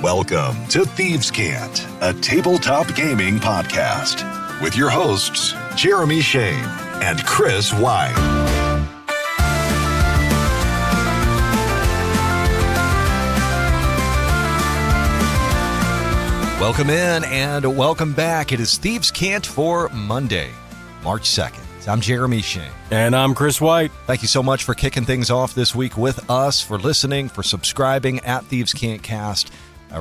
Welcome to Thieves' Cant, a tabletop gaming podcast with your hosts, Jeremy Shane and Chris White. Welcome in and welcome back. It is Thieves' Cant for Monday, March 2nd. I'm Jeremy Shane. And I'm Chris White. Thank you so much for kicking things off this week with us, for listening, for subscribing at thievescantcast.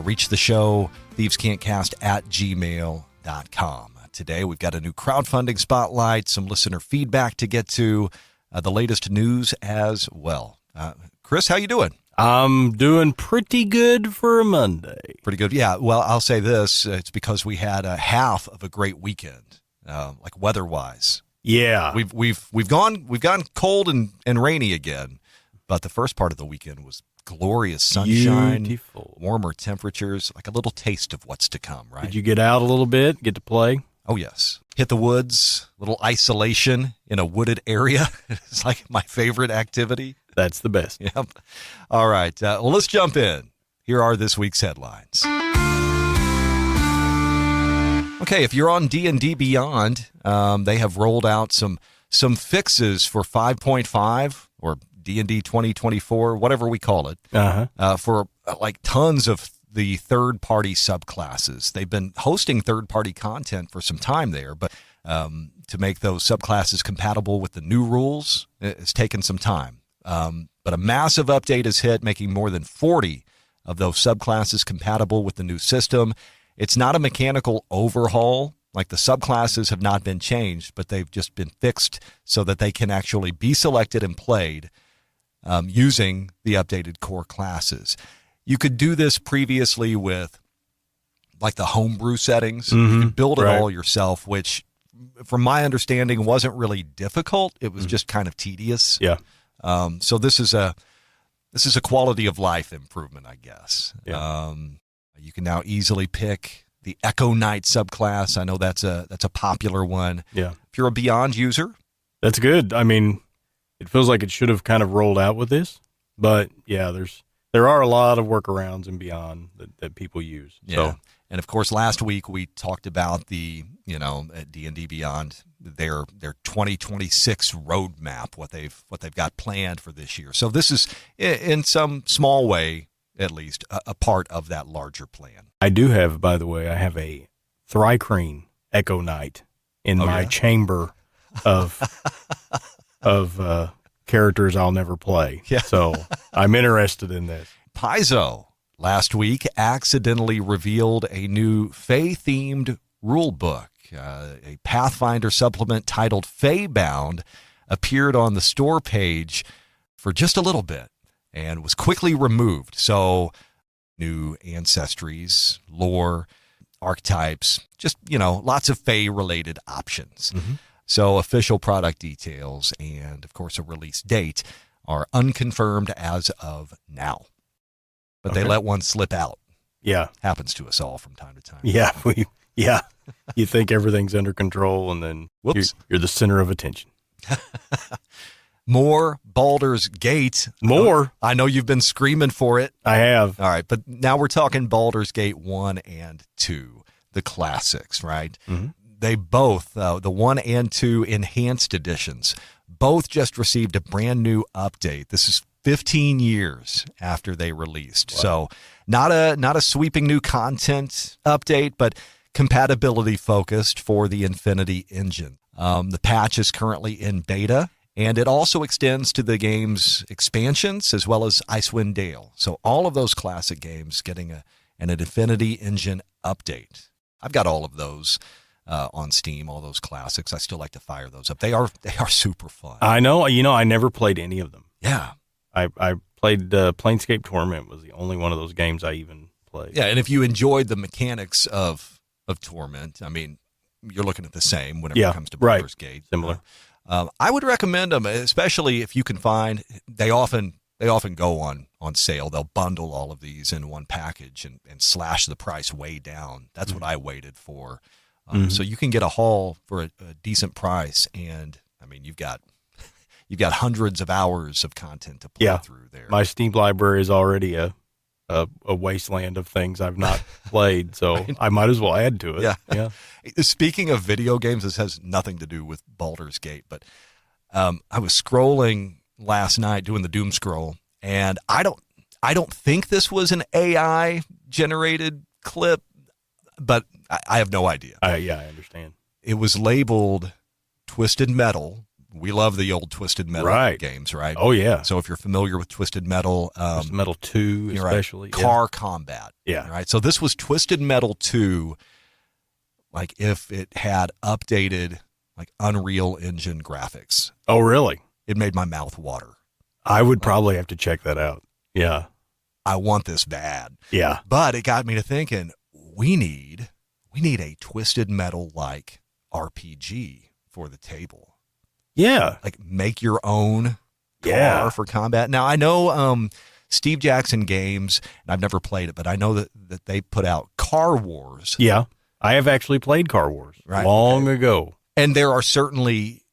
Reach the show, thievescantcast at gmail.com. Today, we've got a new crowdfunding spotlight, some listener feedback to get to, the latest news as well. Chris, how you doing? I'm doing pretty good for a Monday. Pretty good. Yeah, well, I'll say this. It's because we had a half of a great weekend, like weather-wise. Yeah. We've gone cold and rainy again, but the first part of the weekend was glorious sunshine, beautiful, warmer temperatures, like a little taste of what's to come, right? Did you get out a little bit, get to play? Oh, yes. Hit the woods, little isolation in a wooded area. It's like my favorite activity. That's the best. Yep. All right. Well, let's jump in. Here are this week's headlines. Okay, if you're on D&D Beyond, they have rolled out some fixes for 5.5 or D&D 2024, whatever we call it, for like tons of the third-party subclasses. They've been hosting third-party content for some time there, but to make those subclasses compatible with the new rules, it's taken some time. But a massive update has hit, making more than 40 of those subclasses compatible with the new system. It's not a mechanical overhaul. Like, the subclasses have not been changed, but they've just been fixed so that they can actually be selected and played using the updated core classes. You could do this previously with, like, the homebrew settings. You could build it all yourself, which, from my understanding, wasn't really difficult. It was just kind of tedious. Yeah. So this is a quality of life improvement, I guess. Yeah. You can now easily pick the Echo Knight subclass. I know that's a popular one. Yeah. If you're a Beyond user, that's good. I mean, it feels like it should have kind of rolled out with this, but yeah, there are a lot of workarounds in Beyond that people use. Yeah. So. And of course, last week we talked about at D&D Beyond, their 2026 roadmap, what they've got planned for this year. So this is, in some small way, at least, a part of that larger plan. I do have, by the way, a Thrycreen Echo Knight in my chamber of characters I'll never play. Yeah. So I'm interested in this. Paizo last week accidentally revealed a new Fey-themed rulebook. A Pathfinder supplement titled Fey Bound appeared on the store page for just a little bit and was quickly removed. So new ancestries, lore, archetypes, just, lots of Fey-related options. Mm-hmm. So official product details and, of course, a release date are unconfirmed as of now. But they let one slip out. Yeah. Happens to us all from time to time. Yeah. You think everything's under control, and then you're the center of attention. More Baldur's Gate. More? I know you've been screaming for it. I have. All right, but now we're talking Baldur's Gate 1 and 2, the classics, right? Mm-hmm. They both, the 1 and 2 enhanced editions, both just received a brand new update. This is 15 years after they released. Wow. So not a sweeping new content update, but compatibility focused for the Infinity engine. The patch is currently in beta, and it also extends to the game's expansions as well as Icewind Dale. So all of those classic games getting an Infinity engine update. I've got all of those on Steam, all those classics. I still like to fire those up. They are super fun. I know. I never played any of them. Yeah. I played Planescape Torment was the only one of those games I even played. Yeah, and if you enjoyed the mechanics of Torment, I mean, you're looking at the same whenever it comes to Baldur's Gate. Similar. I would recommend them, especially if you can find. They often go on sale. They'll bundle all of these in one package and slash the price way down. That's what I waited for. So you can get a haul for a decent price, and I mean, you've got hundreds of hours of content to play through there. My Steam library is already a a wasteland of things I've not played, so I might as well add to it. Yeah. Speaking of video games, this has nothing to do with Baldur's Gate, but I was scrolling last night doing the doom scroll, and I don't think this was an AI generated clip, but I have no idea. Yeah, I understand. It was labeled Twisted Metal. We love the old Twisted Metal games, right? Oh, yeah. So if you're familiar with Twisted Metal. Twisted Metal 2 especially. Right, car combat. Yeah. Right. So this was Twisted Metal 2, like if it had updated like Unreal Engine graphics. Oh, really? It made my mouth water. I would probably have to check that out. Yeah. I want this bad. Yeah. But it got me to thinking, we need a Twisted Metal like RPG for the table. Yeah. Like make your own car for combat. Now I know Steve Jackson Games, and I've never played it, but I know that they put out Car Wars. Yeah. I have actually played Car Wars long ago. And there are certainly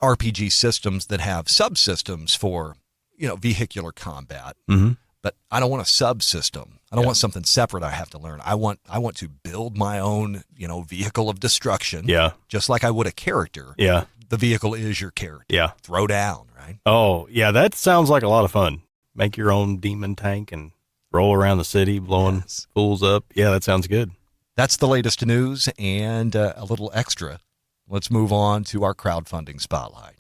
RPG systems that have subsystems for, vehicular combat. Mm-hmm. But I don't want a subsystem. I don't want something separate I have to learn. I want to build my own, vehicle of destruction. Yeah. Just like I would a character. Yeah. The vehicle is your character. Yeah. Throw down, right? Oh, yeah, that sounds like a lot of fun. Make your own demon tank and roll around the city blowing fools up. Yeah, that sounds good. That's the latest news and a little extra. Let's move on to our crowdfunding spotlight.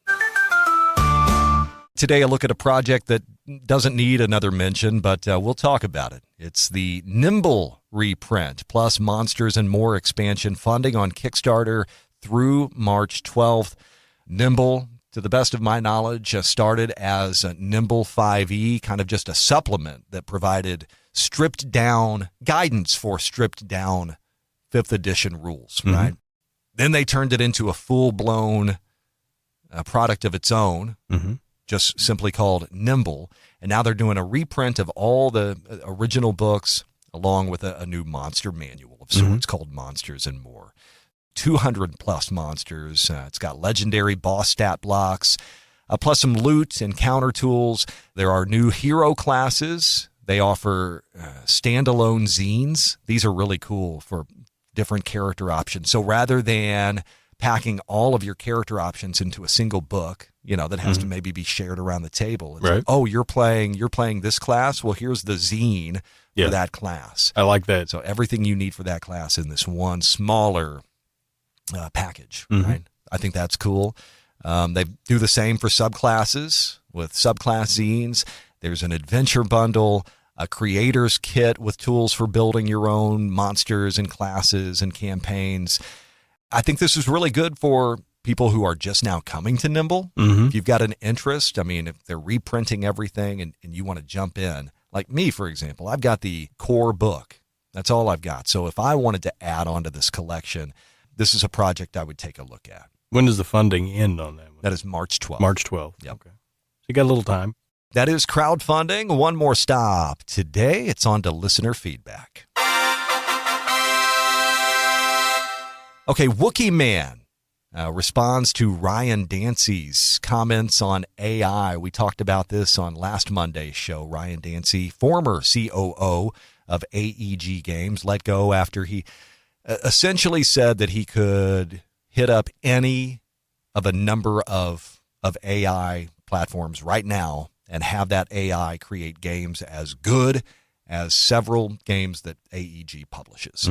Today, a look at a project that doesn't need another mention, but we'll talk about it. It's the Nimble reprint, plus Monsters and More expansion funding on Kickstarter through March 12th. Nimble, to the best of my knowledge, started as a Nimble 5e, kind of just a supplement that provided stripped down guidance for stripped down 5th edition rules, right? Then they turned it into a full-blown product of its own, just simply called Nimble. And now they're doing a reprint of all the original books along with a new monster manual of sorts called Monsters and More. 200 plus monsters. It's got legendary boss stat blocks, plus some loot and counter tools. There are new hero classes. They offer standalone zines. These are really cool for different character options. So rather than packing all of your character options into a single book, that has to maybe be shared around the table. It's like, oh, you're playing this class? Well, here's the zine for that class. I like that. So everything you need for that class in this one smaller package, right? I think that's cool. They do the same for subclasses with subclass zines. There's an adventure bundle, a creator's kit with tools for building your own monsters and classes and campaigns. I think this is really good for people who are just now coming to Nimble. If you've got an interest, if they're reprinting everything and you want to jump in, like me, for example, I've got the core book. That's all I've got. So if I wanted to add on to this collection, this is a project I would take a look at. When does the funding end on that one? That is March 12th. March 12th. Yep. Okay. So you got a little time. That is crowdfunding. One more stop. Today, it's on to listener feedback. Okay, Wookie Man responds to Ryan Dancy's comments on AI. We talked about this on last Monday's show. Ryan Dancy, former COO of AEG Games, let go after he essentially said that he could hit up any of a number of AI platforms right now and have that AI create games as good as several games that AEG publishes.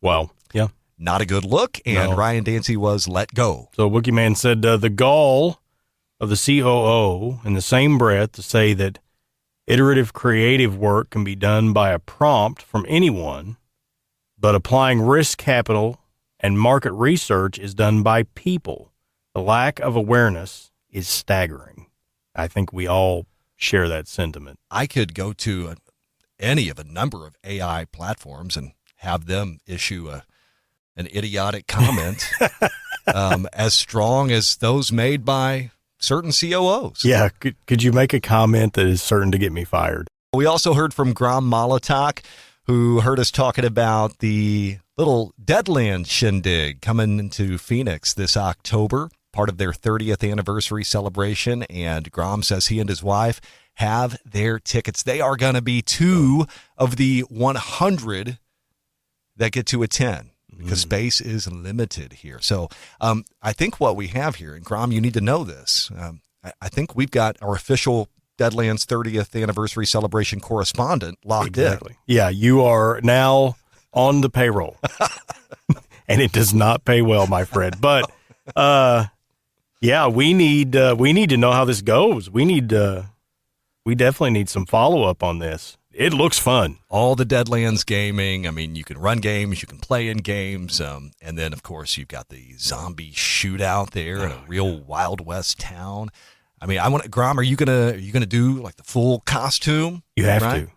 Wow. Yeah. Not a good look, and Ryan Dancy was let go. So Wookie Man said the gall of the COO in the same breath to say that iterative creative work can be done by a prompt from anyone, but applying risk capital and market research is done by people. The lack of awareness is staggering. I think we all share that sentiment. I could go to any of a number of AI platforms and have them issue an idiotic comment as strong as those made by certain COOs. Yeah. Could you make a comment that is certain to get me fired? We also heard from Grom Molotok, who heard us talking about the little Deadland shindig coming into Phoenix this October, part of their 30th anniversary celebration. And Grom says he and his wife have their tickets. They are going to be 2 of the 100 that get to attend because space is limited here. So I think what we have here, and Grom, you need to know this. I think we've got our official Deadlands 30th anniversary celebration correspondent locked in. Yeah, you are now on the payroll. And it does not pay well, my friend. But yeah, we need to know how this goes. We definitely need some follow-up on this. It looks fun. All the Deadlands gaming. I mean, you can run games, you can play in games, and then of course you've got the zombie shootout there in a real Wild West town. I mean, Grom, are you gonna do like the full costume? You have to.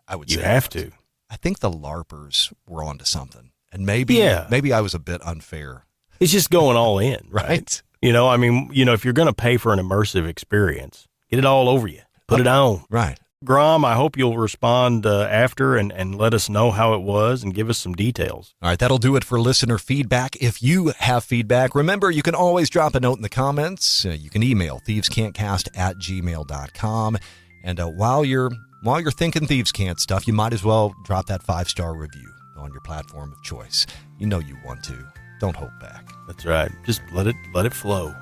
I would say you have to. I think the LARPers were onto something, and maybe I was a bit unfair. It's just going all in, right? I mean, if you're going to pay for an immersive experience, get it all over you. Put it on. Right. Grom, I hope you'll respond after and let us know how it was and give us some details. All right, that'll do it for listener feedback. If you have feedback, remember, you can always drop a note in the comments. You can email thievescantcast@gmail.com. And while you're thinking Thieves Cant stuff, you might as well drop that 5-star review on your platform of choice. You know you want to. Don't hold back. That's right. Just let it flow.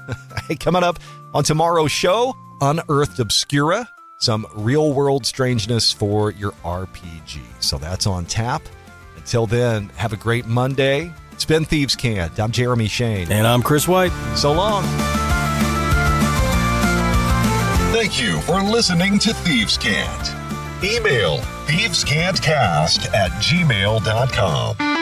Hey, coming up on tomorrow's show, Unearthed Obscura, some real-world strangeness for your RPG. So that's on tap. Until then, have a great Monday. It's been Thieves Cant. I'm Jeremy Shane. And I'm Chris White. So long. Thank you for listening to Thieves Cant. Email thievescantcast@gmail.com.